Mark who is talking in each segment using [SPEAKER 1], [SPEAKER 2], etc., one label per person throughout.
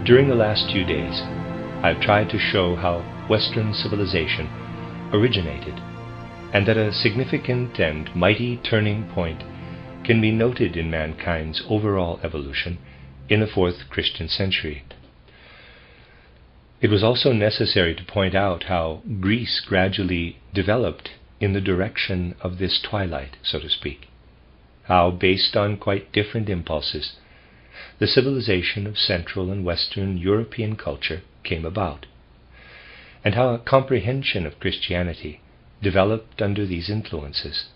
[SPEAKER 1] During the last 2 days, I've tried to show how Western civilization originated, and that a significant and mighty turning point can be noted in mankind's overall evolution in the 4th Christian century. It was also necessary to point out how Greece gradually developed in the direction of this twilight, so to speak, how, based on quite different impulses, the civilization of Central and Western European culture came about, and how a comprehension of Christianity developed under these influences.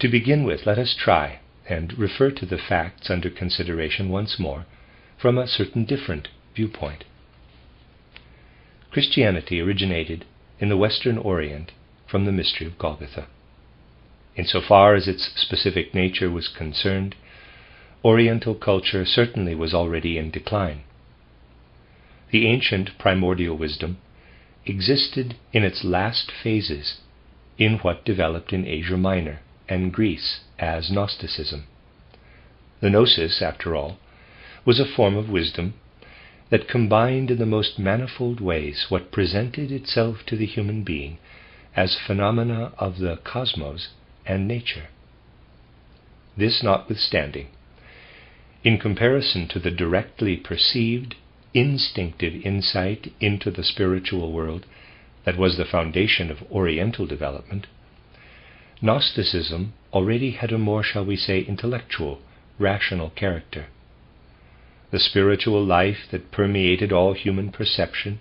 [SPEAKER 1] To begin with, let us try and refer to the facts under consideration once more from a certain different viewpoint. Christianity originated in the Western Orient from the mystery of Golgotha. Insofar as its specific nature was concerned, Oriental culture certainly was already in decline. The ancient primordial wisdom existed in its last phases in what developed in Asia Minor and Greece as Gnosticism. The Gnosis, after all, was a form of wisdom that combined in the most manifold ways what presented itself to the human being as phenomena of the cosmos and nature. This notwithstanding, in comparison to the directly perceived, instinctive insight into the spiritual world that was the foundation of Oriental development, Gnosticism already had a more, shall we say, intellectual, rational character. The spiritual life that permeated all human perception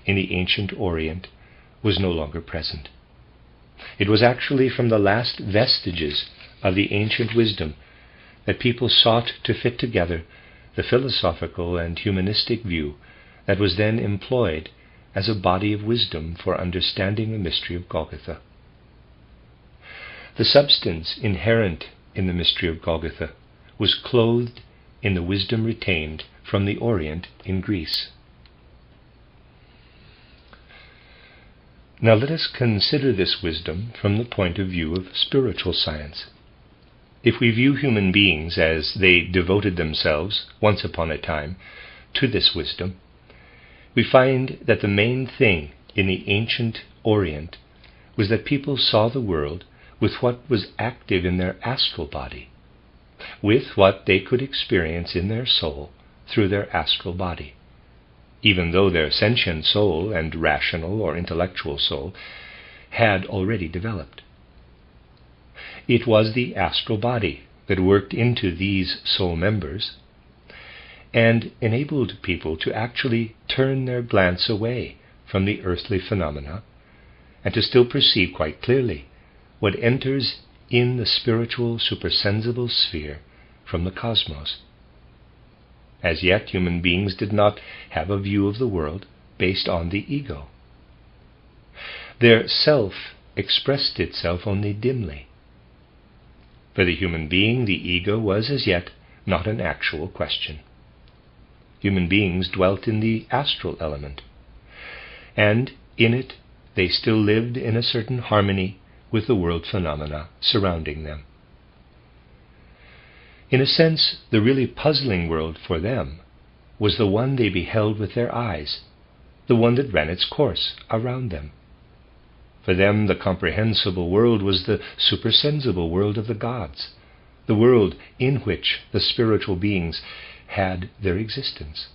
[SPEAKER 1] in the ancient Orient was no longer present. It was actually from the last vestiges of the ancient wisdom that people sought to fit together the philosophical and humanistic view that was then employed as a body of wisdom for understanding the mystery of Golgotha. The substance inherent in the mystery of Golgotha was clothed in the wisdom retained from the Orient in Greece. Now let us consider this wisdom from the point of view of spiritual science. If we view human beings as they devoted themselves, once upon a time, to this wisdom, we find that the main thing in the ancient Orient was that people saw the world with what was active in their astral body, with what they could experience in their soul through their astral body, even though their sentient soul and rational or intellectual soul had already developed. It was the astral body that worked into these soul members and enabled people to actually turn their glance away from the earthly phenomena and to still perceive quite clearly what enters in the spiritual supersensible sphere from the cosmos. As yet, human beings did not have a view of the world based on the ego. Their self expressed itself only dimly. For the human being, the ego was as yet not an actual question. Human beings dwelt in the astral element, and in it they still lived in a certain harmony with the world phenomena surrounding them. In a sense, the really puzzling world for them was the one they beheld with their eyes, the one that ran its course around them. For them, the comprehensible world was the supersensible world of the gods, the world in which the spiritual beings had their existence.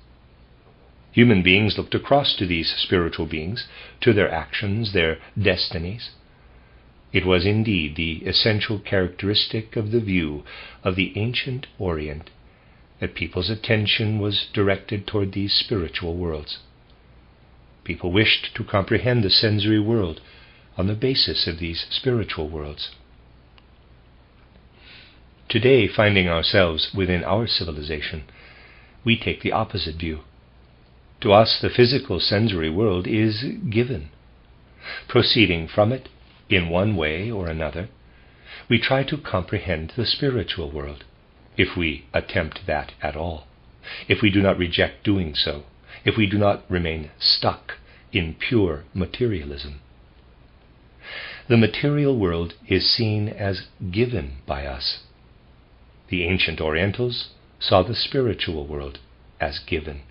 [SPEAKER 1] Human beings looked across to these spiritual beings, to their actions, their destinies. It was indeed the essential characteristic of the view of the ancient Orient that people's attention was directed toward these spiritual worlds. People wished to comprehend the sensory world on the basis of these spiritual worlds. Today, finding ourselves within our civilization, we take the opposite view. To us, the physical sensory world is given. Proceeding from it, in one way or another, we try to comprehend the spiritual world, if we attempt that at all, if we do not reject doing so, if we do not remain stuck in pure materialism. The material world is seen as given by us. The ancient Orientals saw the spiritual world as given.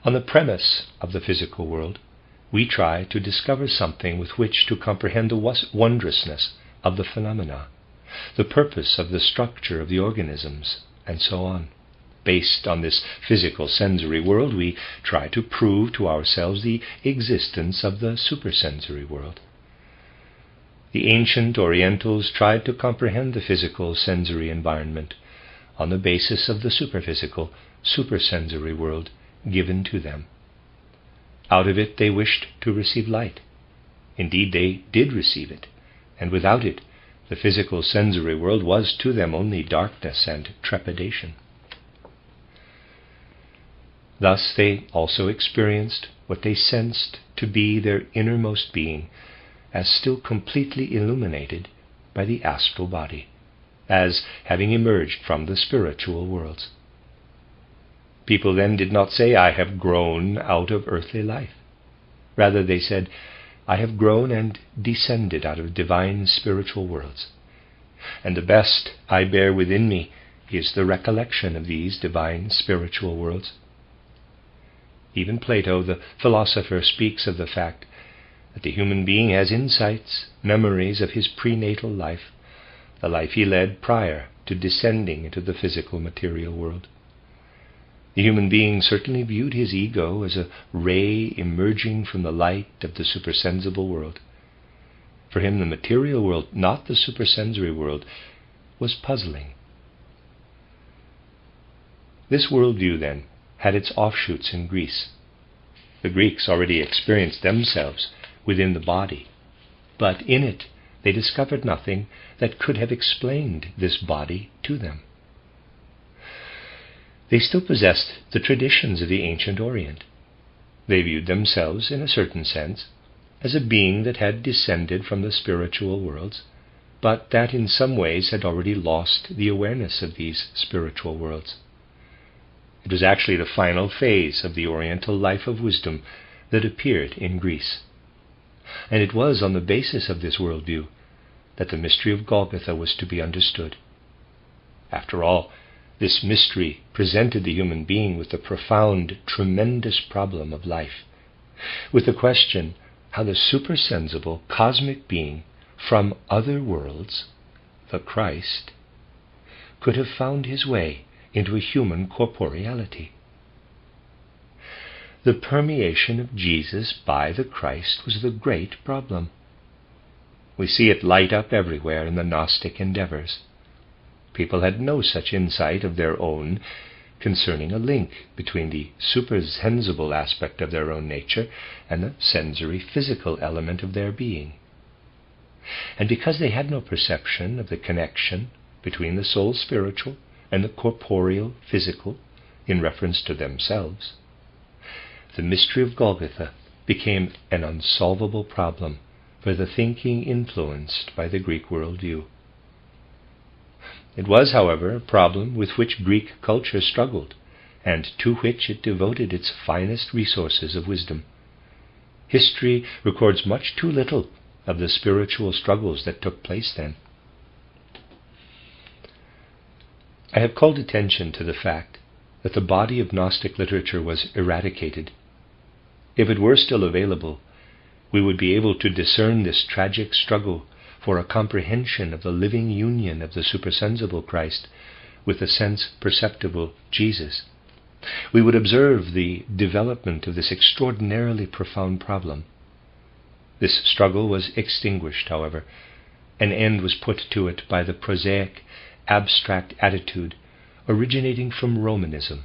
[SPEAKER 1] On the premise of the physical world, we try to discover something with which to comprehend the wondrousness of the phenomena, the purpose of the structure of the organisms, and so on. Based on this physical sensory world, we try to prove to ourselves the existence of the supersensory world. The ancient Orientals tried to comprehend the physical sensory environment on the basis of the superphysical, supersensory world given to them. Out of it they wished to receive light. Indeed, they did receive it, and without it, the physical sensory world was to them only darkness and trepidation. Thus they also experienced what they sensed to be their innermost being as still completely illuminated by the astral body, as having emerged from the spiritual worlds. People then did not say, "I have grown out of earthly life." Rather, they said, "I have grown and descended out of divine spiritual worlds. And the best I bear within me is the recollection of these divine spiritual worlds." Even Plato, the philosopher, speaks of the fact that the human being has insights, memories of his prenatal life, the life he led prior to descending into the physical material world. The human being certainly viewed his ego as a ray emerging from the light of the supersensible world. For him, the material world, not the supersensory world, was puzzling. This worldview, then, had its offshoots in Greece. The Greeks already experienced themselves within the body, but in it they discovered nothing that could have explained this body to them. They still possessed the traditions of the ancient Orient. They viewed themselves, in a certain sense, as a being that had descended from the spiritual worlds, but that in some ways had already lost the awareness of these spiritual worlds. It was actually the final phase of the Oriental life of wisdom that appeared in Greece. And it was on the basis of this worldview that the mystery of Golgotha was to be understood. After all, this mystery presented the human being with the profound, tremendous problem of life, with the question how the supersensible cosmic being from other worlds, the Christ, could have found his way into a human corporeality. The permeation of Jesus by the Christ was the great problem. We see it light up everywhere in the Gnostic endeavors. People had no such insight of their own concerning a link between the supersensible aspect of their own nature and the sensory physical element of their being. And because they had no perception of the connection between the soul spiritual and the corporeal physical in reference to themselves, the mystery of Golgotha became an unsolvable problem for the thinking influenced by the Greek worldview. It was, however, a problem with which Greek culture struggled, and to which it devoted its finest resources of wisdom. History records much too little of the spiritual struggles that took place then. I have called attention to the fact that the body of Gnostic literature was eradicated. If it were still available, we would be able to discern this tragic struggle for a comprehension of the living union of the supersensible Christ with the sense-perceptible Jesus. We would observe the development of this extraordinarily profound problem. This struggle was extinguished, however. An end was put to it by the prosaic, abstract attitude originating from Romanism,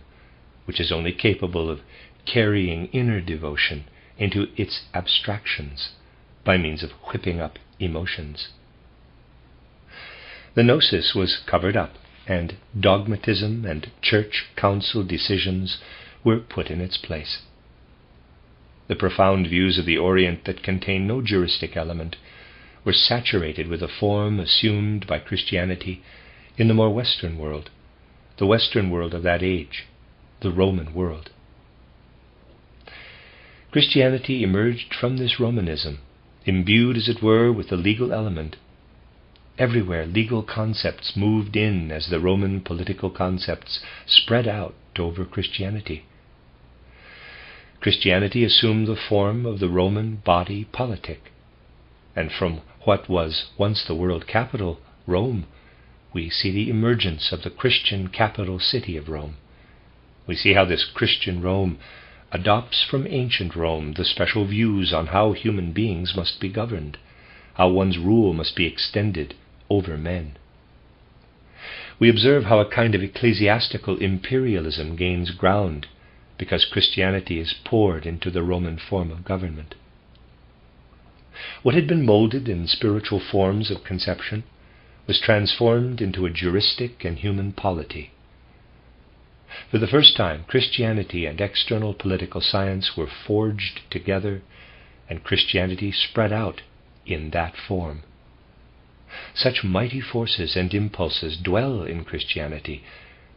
[SPEAKER 1] which is only capable of carrying inner devotion into its abstractions by means of whipping up emotions. The gnosis was covered up, and dogmatism and church council decisions were put in its place. The profound views of the Orient that contain no juristic element were saturated with a form assumed by Christianity in the more Western world, the Western world of that age, the Roman world. Christianity emerged from this Romanism, imbued, as it were, with the legal element. everywhere legal concepts moved in as the Roman political concepts spread out over Christianity. Christianity assumed the form of the Roman body politic, and from what was once the world capital, Rome, we see the emergence of the Christian capital city of Rome. We see how this Christian Rome adopts from ancient Rome the special views on how human beings must be governed, how one's rule must be extended over men. We observe how a kind of ecclesiastical imperialism gains ground because Christianity is poured into the Roman form of government. What had been molded in spiritual forms of conception was transformed into a juristic and human polity. For the first time, Christianity and external political science were forged together, and Christianity spread out in that form. Such mighty forces and impulses dwell in Christianity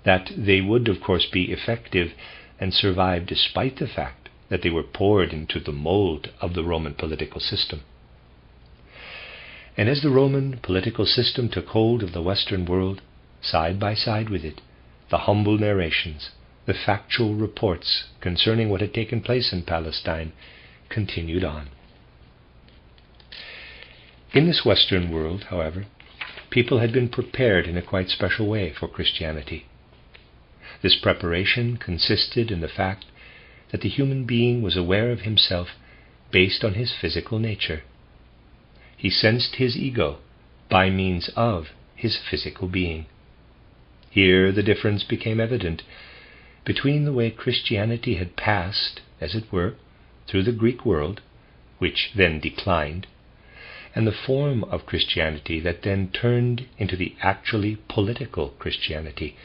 [SPEAKER 1] that they would, of course, be effective and survive despite the fact that they were poured into the mold of the Roman political system. And as the Roman political system took hold of the Western world, side by side with it, the humble narrations, the factual reports concerning what had taken place in Palestine continued on. In this Western world, however, people had been prepared in a quite special way for Christianity. This preparation consisted in the fact that the human being was aware of himself based on his physical nature. He sensed his ego by means of his physical being. Here the difference became evident between the way Christianity had passed, as it were, through the Greek world, which then declined, and the form of Christianity that then turned into the actually political Christianity,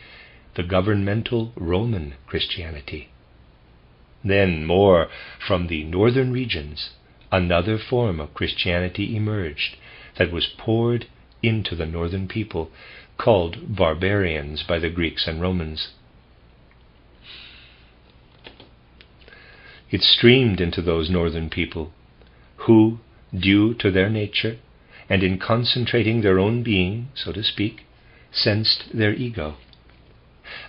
[SPEAKER 1] the governmental Roman Christianity. Then, more from the northern regions, another form of Christianity emerged that was poured into the northern people, called barbarians by the Greeks and Romans. It streamed into those northern people, who, due to their nature, and in concentrating their own being, so to speak, sensed their ego.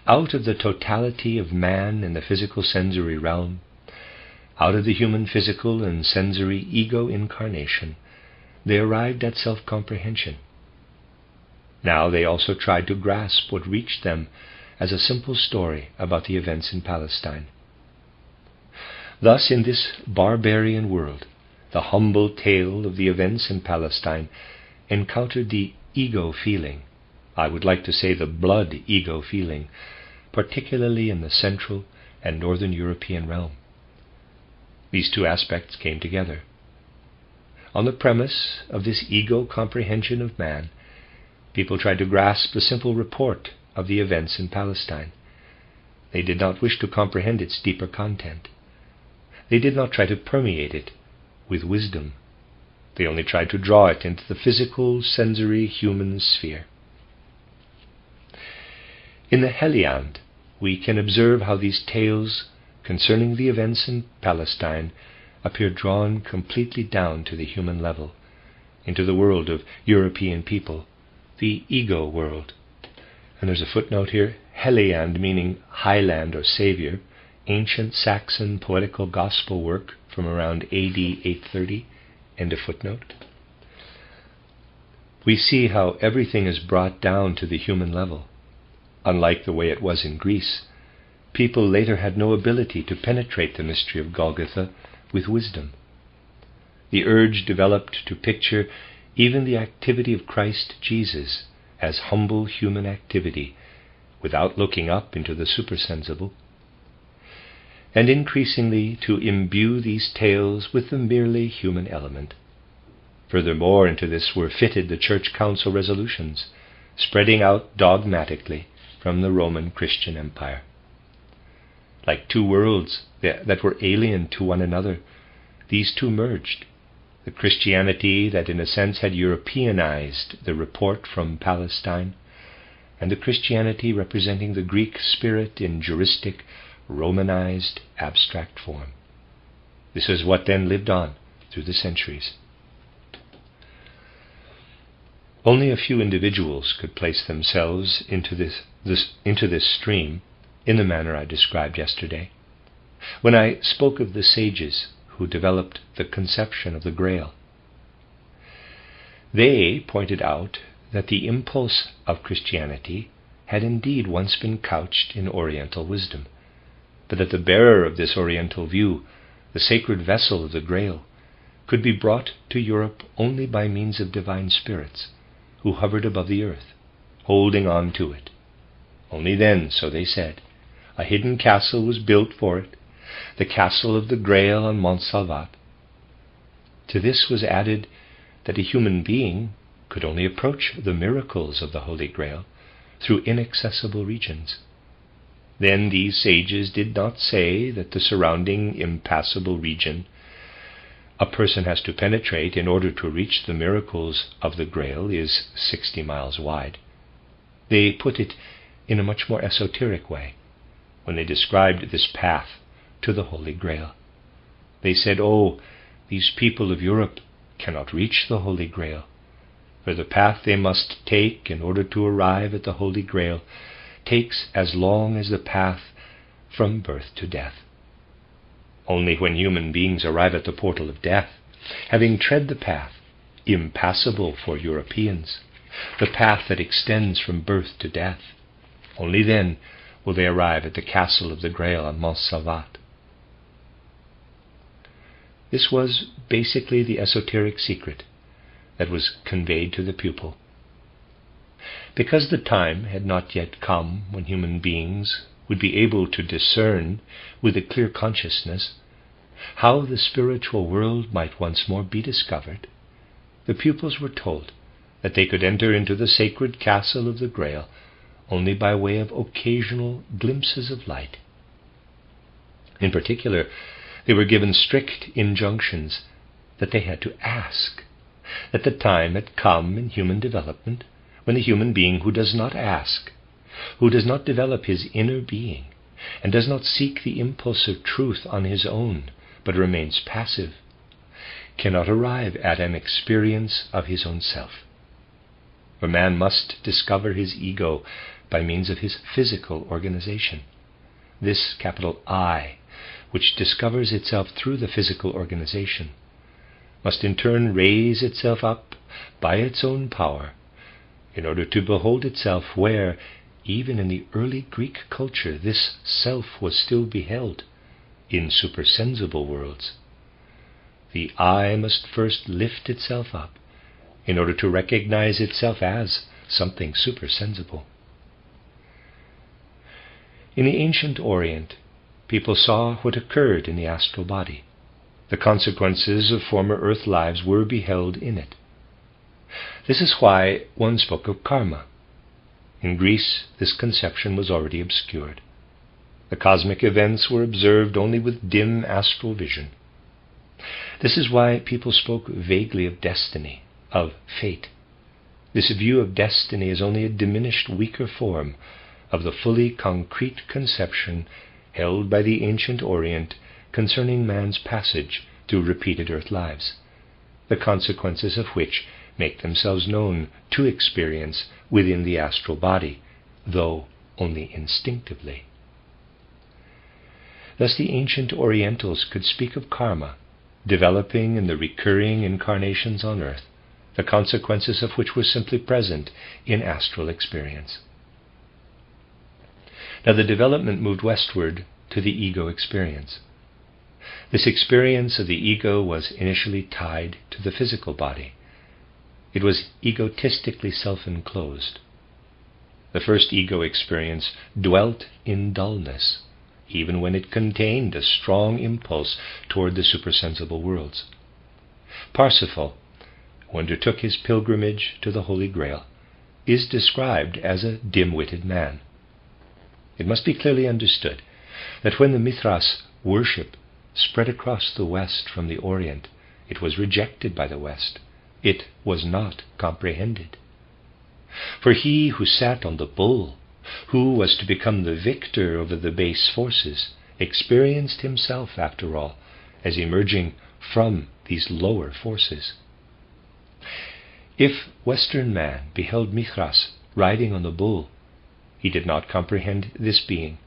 [SPEAKER 1] Out of the totality of man in the physical sensory realm, out of the human physical and sensory ego incarnation, they arrived at self-comprehension. Now they also tried to grasp what reached them as a simple story about the events in Palestine. Thus, in this barbarian world, the humble tale of the events in Palestine encountered the ego feeling, I would like to say the blood ego feeling, particularly in the Central and Northern European realm. These two aspects came together. On the premise of this ego comprehension of man, people tried to grasp the simple report of the events in Palestine. They did not wish to comprehend its deeper content. They did not try to permeate it with wisdom. They only tried to draw it into the physical, sensory, human sphere. In the Heliand, we can observe how these tales concerning the events in Palestine appear drawn completely down to the human level, into the world of European people, the ego world. And there's a footnote here, Heliand meaning highland or savior, ancient Saxon poetical gospel work from around AD 830, end of footnote. We see how everything is brought down to the human level. Unlike the way it was in Greece, people later had no ability to penetrate the mystery of Golgotha with wisdom. The urge developed to picture even the activity of Christ Jesus as humble human activity, without looking up into the supersensible, and increasingly to imbue these tales with the merely human element. Furthermore, into this were fitted the Church Council resolutions, spreading out dogmatically from the Roman Christian Empire. Like two worlds that were alien to one another, these two merged. The Christianity that in a sense had Europeanized the report from Palestine, and the Christianity representing the Greek spirit in juristic, Romanized, abstract form. This is what then lived on through the centuries. Only a few individuals could place themselves into this stream in the manner I described yesterday, when I spoke of the sages who developed the conception of the Grail. They pointed out that the impulse of Christianity had indeed once been couched in Oriental wisdom, but that the bearer of this Oriental view, the sacred vessel of the Grail, could be brought to Europe only by means of divine spirits who hovered above the earth, holding on to it. Only then, so they said, a hidden castle was built for it, the castle of the Grail on Mont Salvat. To this was added that a human being could only approach the miracles of the Holy Grail through inaccessible regions. Then these sages did not say that the surrounding impassable region a person has to penetrate in order to reach the miracles of the Grail is 60 miles wide. They put it in a much more esoteric way when they described this path to the Holy Grail. They said, "Oh, these people of Europe cannot reach the Holy Grail, for the path they must take in order to arrive at the Holy Grail takes as long as the path from birth to death. Only when human beings arrive at the portal of death, having tread the path, impassable for Europeans, the path that extends from birth to death, only then will they arrive at the castle of the Grail on Mont Salvat." This was basically the esoteric secret that was conveyed to the pupil. Because the time had not yet come when human beings would be able to discern with a clear consciousness how the spiritual world might once more be discovered, the pupils were told that they could enter into the sacred castle of the Grail only by way of occasional glimpses of light. In particular, they were given strict injunctions that they had to ask, that the time had come in human development when the human being who does not ask, who does not develop his inner being, and does not seek the impulse of truth on his own, but remains passive, cannot arrive at an experience of his own self. For man must discover his ego by means of his physical organization. This capital I, which discovers itself through the physical organization, must in turn raise itself up by its own power in order to behold itself where, even in the early Greek culture, this self was still beheld, in supersensible worlds. The I must first lift itself up in order to recognize itself as something supersensible. In the ancient Orient, people saw what occurred in the astral body. The consequences of former earth lives were beheld in it. This is why one spoke of karma. In Greece, this conception was already obscured. The cosmic events were observed only with dim astral vision. This is why people spoke vaguely of destiny, of fate. This view of destiny is only a diminished, weaker form of the fully concrete conception held by the ancient Orient concerning man's passage through repeated earth lives, the consequences of which make themselves known to experience within the astral body, though only instinctively. Thus the ancient Orientals could speak of karma, developing in the recurring incarnations on earth, the consequences of which were simply present in astral experience. Now the development moved westward to the ego experience. This experience of the ego was initially tied to the physical body. It was egotistically self-enclosed. The first ego experience dwelt in dullness, even when it contained a strong impulse toward the supersensible worlds. Parsifal, who undertook his pilgrimage to the Holy Grail, is described as a dim-witted man. It must be clearly understood that when the Mithras worship spread across the West from the Orient, it was rejected by the West. It was not comprehended. For he who sat on the bull, who was to become the victor over the base forces, experienced himself, after all, as emerging from these lower forces. If Western man beheld Mithras riding on the bull, he did not comprehend this being,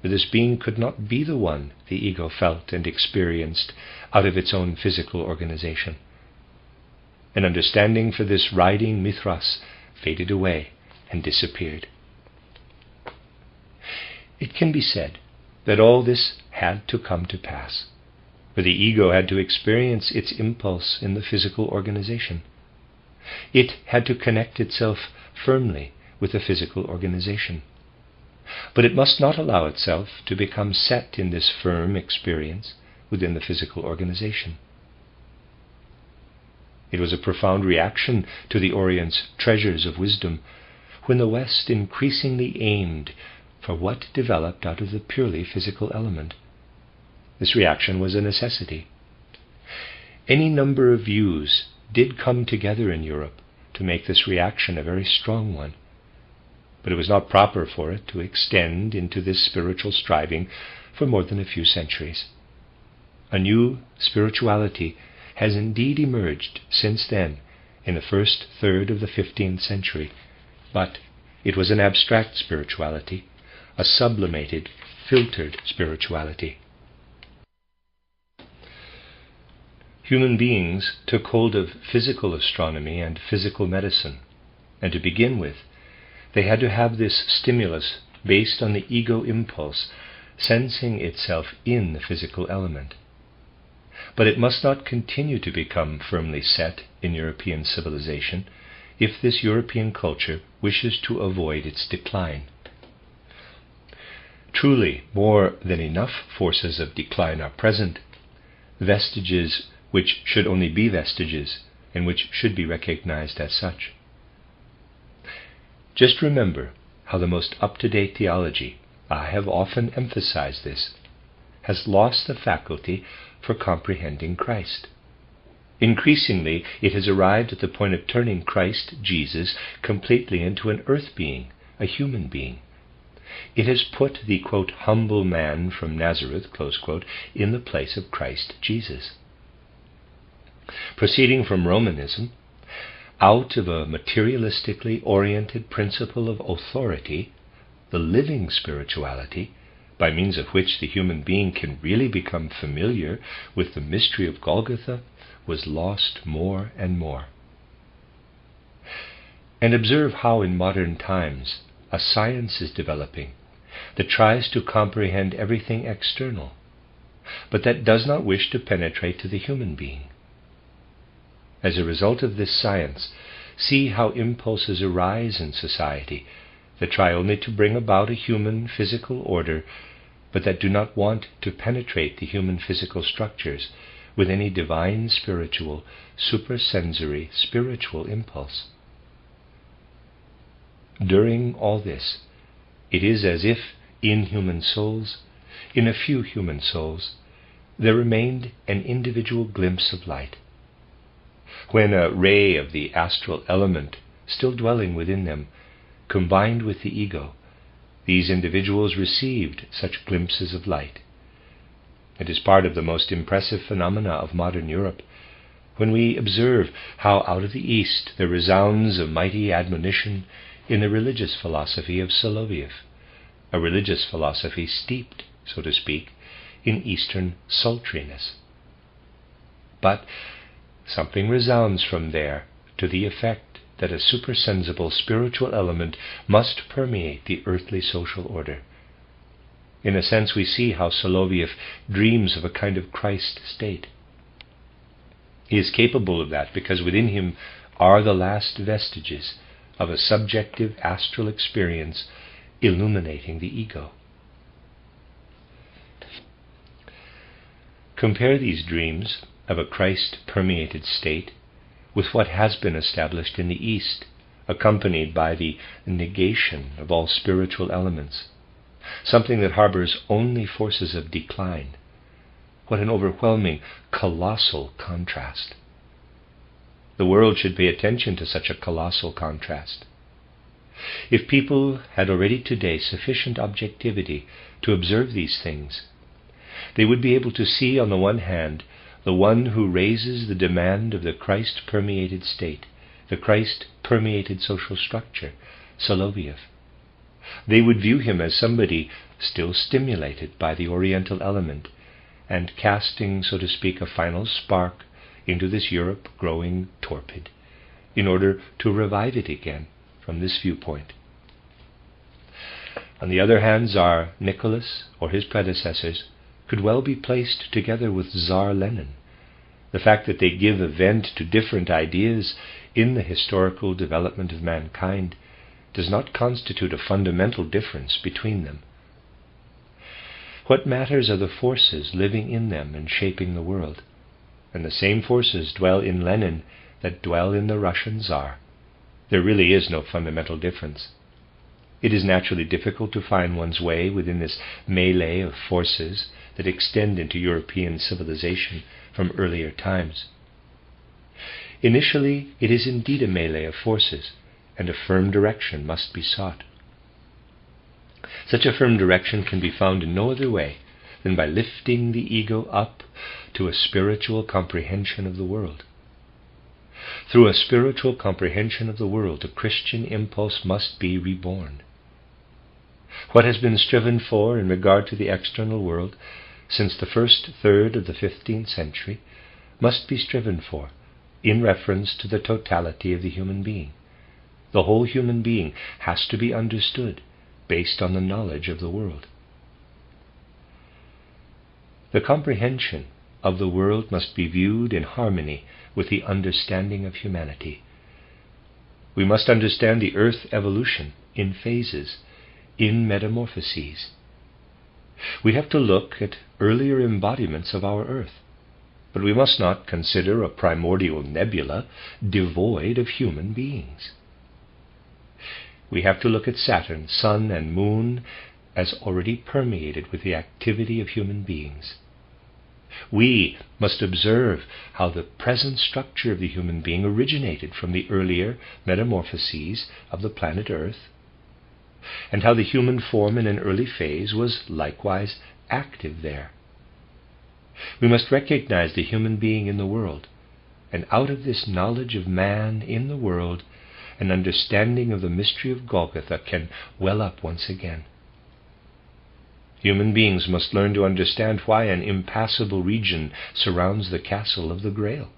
[SPEAKER 1] for this being could not be the one the ego felt and experienced out of its own physical organization. An understanding for this riding Mithras faded away and disappeared. It can be said that all this had to come to pass, for the ego had to experience its impulse in the physical organization. It had to connect itself firmly with the physical organization. But it must not allow itself to become set in this firm experience within the physical organization. It was a profound reaction to the Orient's treasures of wisdom when the West increasingly aimed for what developed out of the purely physical element. This reaction was a necessity. Any number of views did come together in Europe to make this reaction a very strong one, but it was not proper for it to extend into this spiritual striving for more than a few centuries. A new spirituality has indeed emerged since then in the first third of the 15th century, but it was an abstract spirituality, a sublimated, filtered spirituality. Human beings took hold of physical astronomy and physical medicine, and to begin with, they had to have this stimulus based on the ego impulse sensing itself in the physical element. But it must not continue to become firmly set in European civilization if this European culture wishes to avoid its decline. Truly, more than enough forces of decline are present, vestiges which should only be vestiges and which should be recognized as such. Just remember how the most up-to-date theology, I have often emphasized this, has lost the faculty for comprehending Christ. Increasingly, it has arrived at the point of turning Christ, Jesus, completely into an earth being, a human being. It has put the, quote, humble man from Nazareth, close quote, in the place of Christ Jesus. Proceeding from Romanism, out of a materialistically oriented principle of authority, the living spirituality, by means of which the human being can really become familiar with the mystery of Golgotha, was lost more and more. And observe how in modern times a science is developing that tries to comprehend everything external, but that does not wish to penetrate to the human being. As a result of this science, see how impulses arise in society that try only to bring about a human physical order, but that do not want to penetrate the human physical structures with any divine spiritual, supersensory spiritual impulse. During all this, it is as if in human souls, in a few human souls, there remained an individual glimpse of light. When a ray of the astral element, still dwelling within them, combined with the ego, these individuals received such glimpses of light. It is part of the most impressive phenomena of modern Europe, when we observe how out of the East there resounds a mighty admonition in the religious philosophy of Soloviev, a religious philosophy steeped, so to speak, in Eastern sultriness. But something resounds from there to the effect that a supersensible spiritual element must permeate the earthly social order. In a sense, we see how Soloviev dreams of a kind of Christ state. He is capable of that because within him are the last vestiges of a subjective astral experience illuminating the ego. Compare these dreams of a Christ-permeated state with what has been established in the East, accompanied by the negation of all spiritual elements, something that harbors only forces of decline. What an overwhelming, colossal contrast. The world should pay attention to such a colossal contrast. If people had already today sufficient objectivity to observe these things, they would be able to see on the one hand the one who raises the demand of the Christ-permeated state the Christ-permeated social structure, Soloviev. They would view him as somebody still stimulated by the Oriental element and casting, so to speak, a final spark into this Europe growing torpid in order to revive it again from this viewpoint. On the other hand, Tsar Nicholas, or his predecessors, could well be placed together with Tsar Lenin. The fact that they give a vent to different ideas in the historical development of mankind does not constitute a fundamental difference between them. What matters are the forces living in them and shaping the world, and the same forces dwell in Lenin that dwell in the Russian Tsar. There really is no fundamental difference. It is naturally difficult to find one's way within this melee of forces that extend into European civilization from earlier times. Initially, it is indeed a melee of forces, and a firm direction must be sought. Such a firm direction can be found in no other way than by lifting the ego up to a spiritual comprehension of the world. Through a spiritual comprehension of the world, the Christian impulse must be reborn. What has been striven for in regard to the external world since the first third of the 15th century must be striven for in reference to the totality of the human being. The whole human being has to be understood based on the knowledge of the world. The comprehension of the world must be viewed in harmony with the understanding of humanity. We must understand the earth evolution in phases, in metamorphoses. We have to look at earlier embodiments of our earth, but we must not consider a primordial nebula devoid of human beings. We have to look at Saturn, Sun, and Moon as already permeated with the activity of human beings. We must observe how the present structure of the human being originated from the earlier metamorphoses of the planet Earth, and how the human form in an early phase was likewise active there. We must recognize the human being in the world, and out of this knowledge of man in the world, an understanding of the mystery of Golgotha can well up once again. Human beings must learn to understand why an impassable region surrounds the castle of the Grail,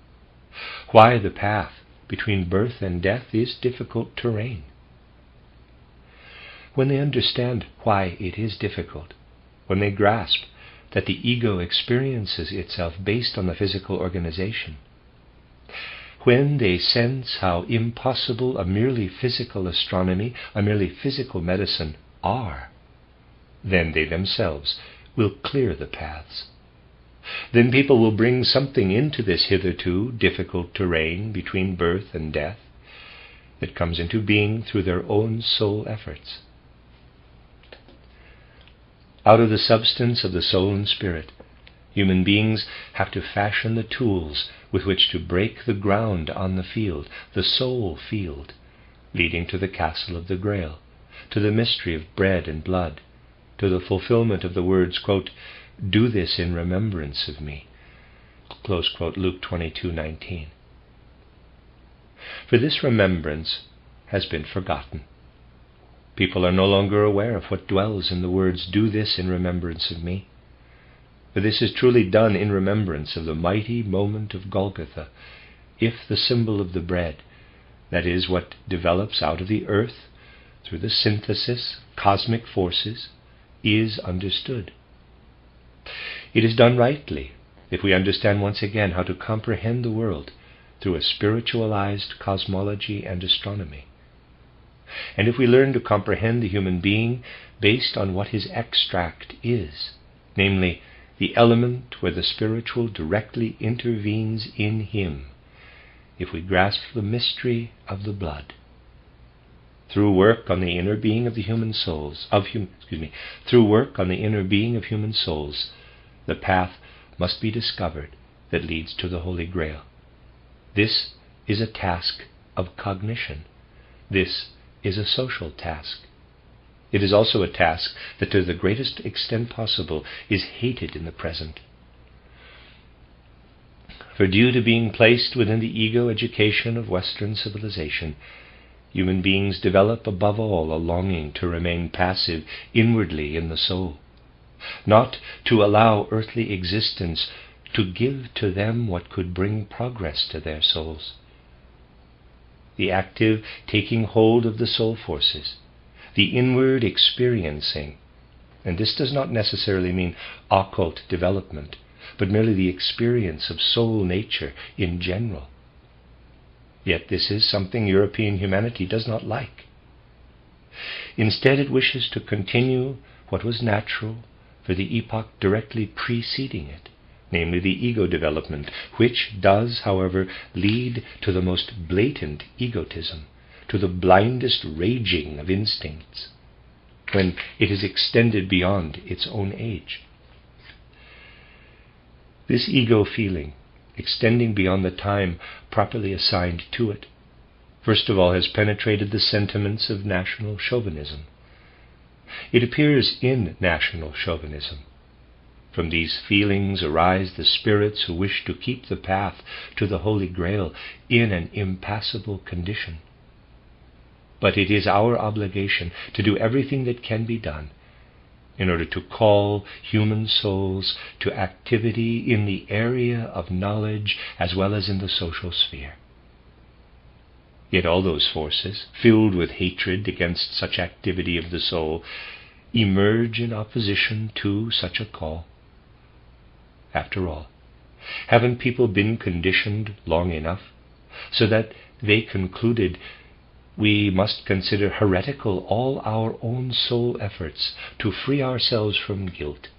[SPEAKER 1] why the path between birth and death is difficult terrain. When they understand why it is difficult, when they grasp that the ego experiences itself based on the physical organization, when they sense how impossible a merely physical astronomy, a merely physical medicine are, then they themselves will clear the paths. Then people will bring something into this hitherto difficult terrain between birth and death that comes into being through their own soul efforts. Out of the substance of the soul and spirit, human beings have to fashion the tools with which to break the ground on the field, the soul field, leading to the castle of the Grail, to the mystery of bread and blood, to the fulfillment of the words, quote, "Do this in remembrance of me," close quote, Luke 22:19. For this remembrance has been forgotten. People are no longer aware of what dwells in the words, "Do this in remembrance of me." For this is truly done in remembrance of the mighty moment of Golgotha, if the symbol of the bread, that is, what develops out of the earth through the synthesis of cosmic forces, is understood. It is done rightly if we understand once again how to comprehend the world through a spiritualized cosmology and astronomy. And if we learn to comprehend the human being based on what his extract is, namely, the element where the spiritual directly intervenes in him, if we grasp the mystery of the blood, through work on the inner being of the human souls, through work on the inner being of human souls, the path must be discovered that leads to the Holy Grail. This is a task of cognition. This is a social task. It is also a task that to the greatest extent possible is hated in the present. For due to being placed within the ego education of Western civilization, human beings develop above all a longing to remain passive inwardly in the soul, not to allow earthly existence to give to them what could bring progress to their souls. The active taking hold of the soul forces, the inward experiencing, and this does not necessarily mean occult development, but merely the experience of soul nature in general. Yet this is something European humanity does not like. Instead, it wishes to continue what was natural for the epoch directly preceding it, namely the ego development, which does, however, lead to the most blatant egotism, to the blindest raging of instincts, when it is extended beyond its own age. This ego feeling, extending beyond the time properly assigned to it, first of all has penetrated the sentiments of national chauvinism. It appears in national chauvinism. From these feelings arise the spirits who wish to keep the path to the Holy Grail in an impassable condition. But it is our obligation to do everything that can be done in order to call human souls to activity in the area of knowledge as well as in the social sphere. Yet all those forces, filled with hatred against such activity of the soul, emerge in opposition to such a call. After all, haven't people been conditioned long enough so that they concluded we must consider heretical all our own soul efforts to free ourselves from guilt?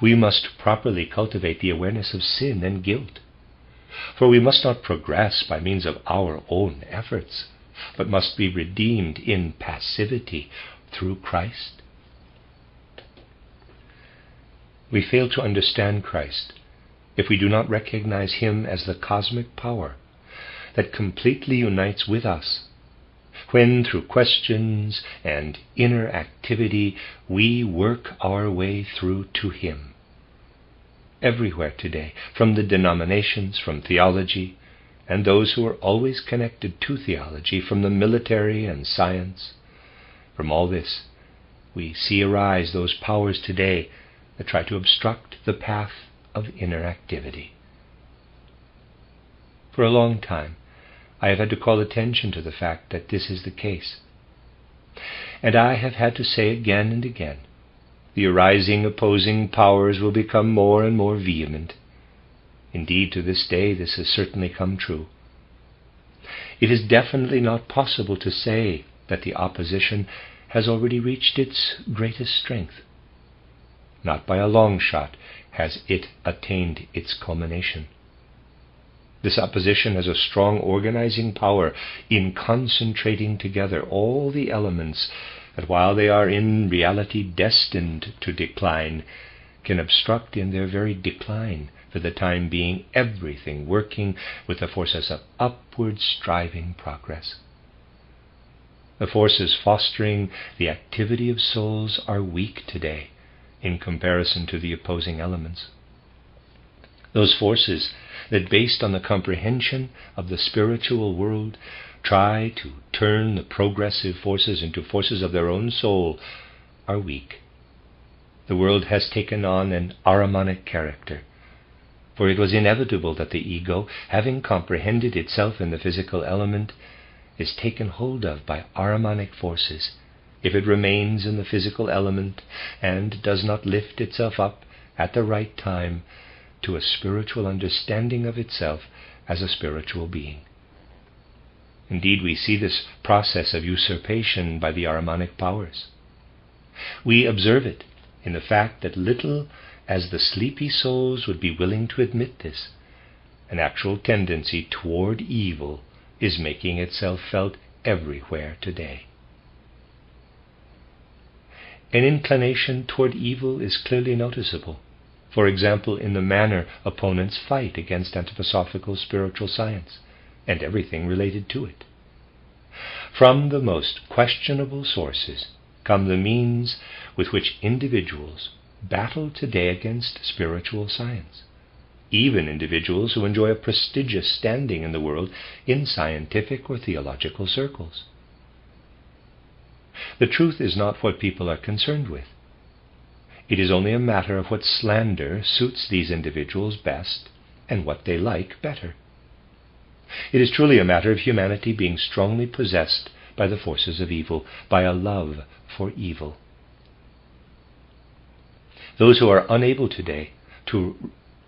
[SPEAKER 1] We must properly cultivate the awareness of sin and guilt. For we must not progress by means of our own efforts, but must be redeemed in passivity through Christ. We fail to understand Christ if we do not recognize Him as the cosmic power that completely unites with us, when through questions and inner activity we work our way through to Him. Everywhere today, from the denominations, from theology, and those who are always connected to theology, from the military and science, from all this, we see arise those powers today that try to obstruct the path of inner activity. For a long time, I have had to call attention to the fact that this is the case. And I have had to say again and again, the arising opposing powers will become more and more vehement. Indeed, to this day, this has certainly come true. It is definitely not possible to say that the opposition has already reached its greatest strength. Not by a long shot has it attained its culmination. This opposition has a strong organizing power in concentrating together all the elements that, while they are in reality destined to decline, can obstruct in their very decline, for the time being, everything working with the forces of upward striving progress. The forces fostering the activity of souls are weak today in comparison to the opposing elements. Those forces that, based on the comprehension of the spiritual world, try to turn the progressive forces into forces of their own soul, are weak. The world has taken on an Ahrimanic character, for it was inevitable that the ego, having comprehended itself in the physical element, is taken hold of by Ahrimanic forces, if it remains in the physical element and does not lift itself up at the right time to a spiritual understanding of itself as a spiritual being. Indeed, we see this process of usurpation by the Ahrimanic powers. We observe it in the fact that little as the sleepy souls would be willing to admit this, an actual tendency toward evil is making itself felt everywhere today. An inclination toward evil is clearly noticeable, for example, in the manner opponents fight against anthroposophical spiritual science and everything related to it. From the most questionable sources come the means with which individuals battle today against spiritual science. even individuals who enjoy a prestigious standing in the world in scientific or theological circles. The truth is not what people are concerned with. It is only a matter of what slander suits these individuals best and what they like better. It is truly a matter of humanity being strongly possessed by the forces of evil, by a love for evil. Those who are unable today to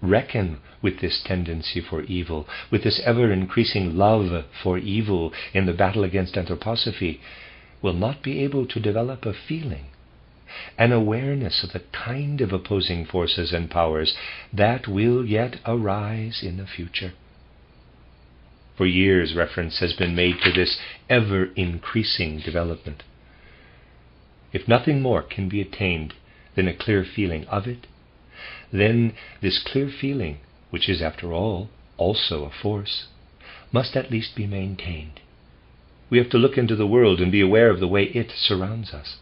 [SPEAKER 1] reckon with this tendency for evil, with this ever-increasing love for evil in the battle against anthroposophy, will not be able to develop a feeling, an awareness of the kind of opposing forces and powers that will yet arise in the future. For years, reference has been made to this ever-increasing development. If nothing more can be attained than a clear feeling of it, then this clear feeling, which is after all also a force, must at least be maintained. We have to look into the world and be aware of the way it surrounds us.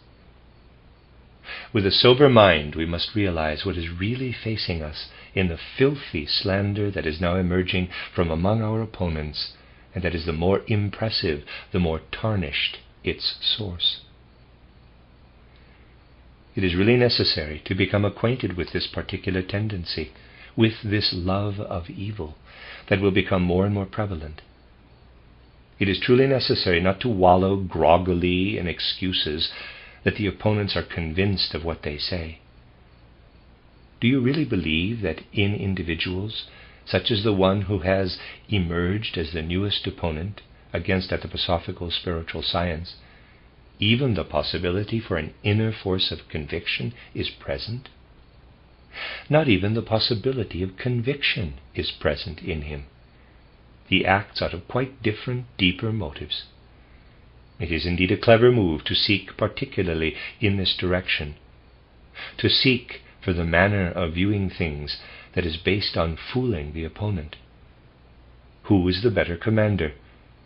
[SPEAKER 1] With a sober mind, we must realize what is really facing us in the filthy slander that is now emerging from among our opponents, and that is the more impressive, the more tarnished its source. It is really necessary to become acquainted with this particular tendency, with this love of evil that will become more and more prevalent. It is truly necessary not to wallow groggily in excuses that the opponents are convinced of what they say. Do you really believe that in individuals, such as the one who has emerged as the newest opponent against anthroposophical spiritual science, even the possibility for an inner force of conviction is present? Not even the possibility of conviction is present in him. He acts out of quite different, deeper motives. It is indeed a clever move to seek particularly in this direction, to seek for the manner of viewing things that is based on fooling the opponent. Who is the better commander?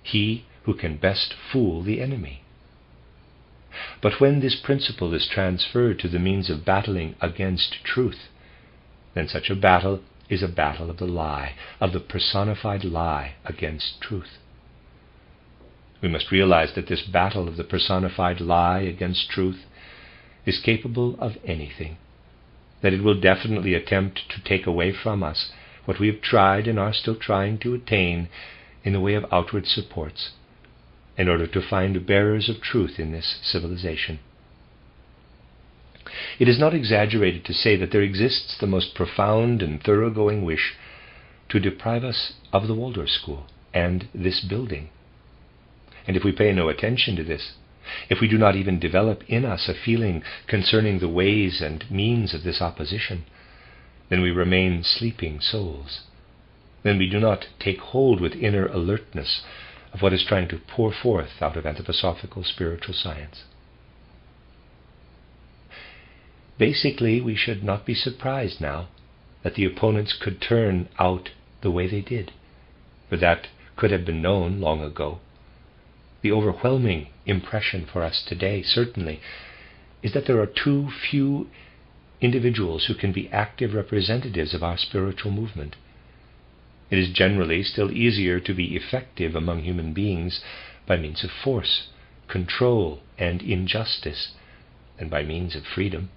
[SPEAKER 1] He who can best fool the enemy. But when this principle is transferred to the means of battling against truth, then such a battle is a battle of the lie, of the personified lie against truth. We must realize that this battle of the personified lie against truth is capable of anything, that it will definitely attempt to take away from us what we have tried and are still trying to attain in the way of outward supports, in order to find bearers of truth in this civilization. It is not exaggerated to say that there exists the most profound and thoroughgoing wish to deprive us of the Waldorf School and this building. And if we pay no attention to this, if we do not even develop in us a feeling concerning the ways and means of this opposition, then we remain sleeping souls. Then we do not take hold with inner alertness of what is trying to pour forth out of anthroposophical spiritual science. Basically, we should not be surprised now that the opponents could turn out the way they did, for that could have been known long ago. The overwhelming impression for us today, certainly, is that there are too few individuals who can be active representatives of our spiritual movement. It is generally still easier to be effective among human beings by means of force, control, and injustice than by means of freedom.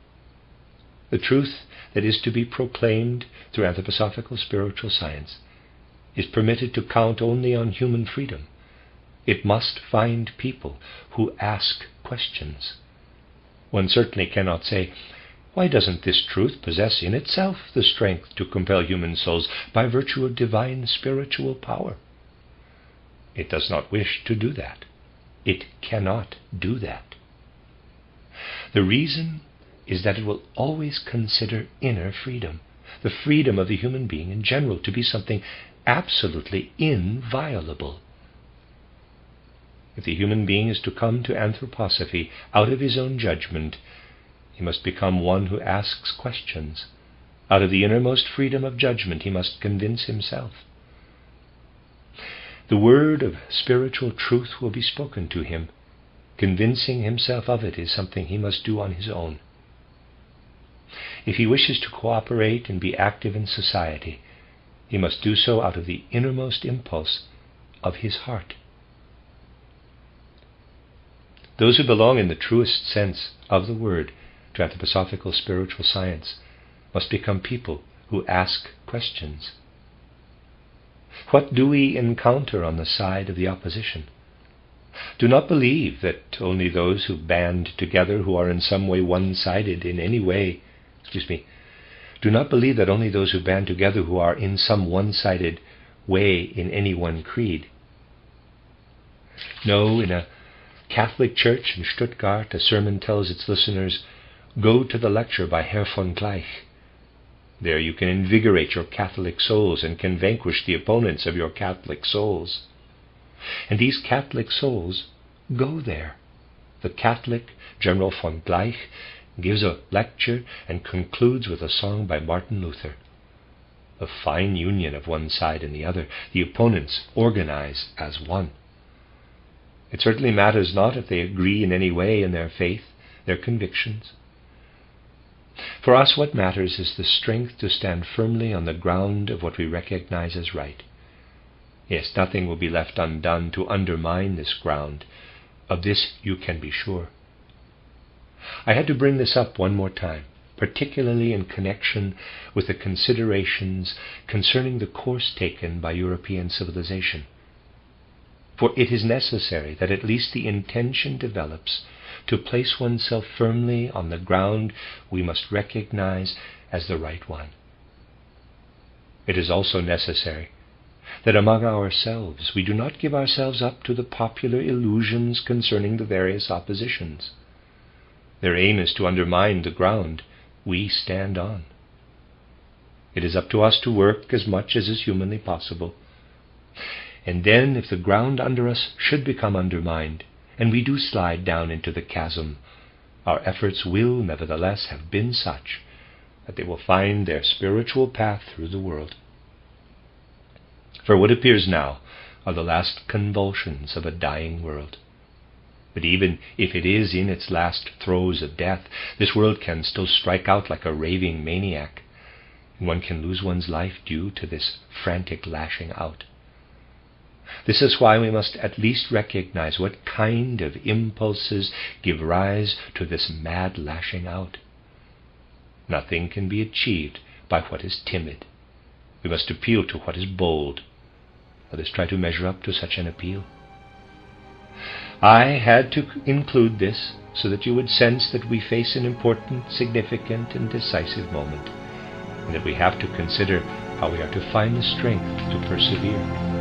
[SPEAKER 1] The truth that is to be proclaimed through anthroposophical spiritual science is permitted to count only on human freedom. It must find people who ask questions. One certainly cannot say, "Why doesn't this truth possess in itself the strength to compel human souls by virtue of divine spiritual power?" It does not wish to do that. It cannot do that. The reason is that it will always consider inner freedom, the freedom of the human being in general, to be something absolutely inviolable. If the human being is to come to anthroposophy out of his own judgment, he must become one who asks questions. Out of the innermost freedom of judgment, he must convince himself. The word of spiritual truth will be spoken to him. Convincing himself of it is something he must do on his own. If he wishes to cooperate and be active in society, he must do so out of the innermost impulse of his heart. Those who belong in the truest sense of the word to anthroposophical spiritual science must become people who ask questions. What do we encounter on the side of the opposition? Do not believe that only those who band together who are in some way one-sided in any way, do not believe that only those who band together who are in some one-sided way in any one creed. No, in a Catholic church in Stuttgart, a sermon tells its listeners, "Go to the lecture by Herr von Gleich. There you can invigorate your Catholic souls and can vanquish the opponents of your Catholic souls." And these Catholic souls go there. The Catholic, General von Gleich, gives a lecture and concludes with a song by Martin Luther. A fine union of one side and the other. The opponents organize as one. It certainly matters not if they agree in any way in their faith, their convictions. For us, what matters is the strength to stand firmly on the ground of what we recognize as right. Yes, nothing will be left undone to undermine this ground. Of this you can be sure. I had to bring this up one more time, particularly in connection with the considerations concerning the course taken by European civilization. For it is necessary that at least the intention develops to place oneself firmly on the ground we must recognize as the right one. It is also necessary that among ourselves we do not give ourselves up to the popular illusions concerning the various oppositions. Their aim is to undermine the ground we stand on. It is up to us to work as much as is humanly possible. And then, if the ground under us should become undermined, and we do slide down into the chasm, our efforts will nevertheless have been such that they will find their spiritual path through the world. For what appears now are the last convulsions of a dying world. But even if it is in its last throes of death, this world can still strike out like a raving maniac, and one can lose one's life due to this frantic lashing out. This is why we must at least recognize what kind of impulses give rise to this mad lashing out. Nothing can be achieved by what is timid. We must appeal to what is bold. Let us try to measure up to such an appeal. I had to include this so that you would sense that we face an important, significant, and decisive moment, and that we have to consider how we are to find the strength to persevere.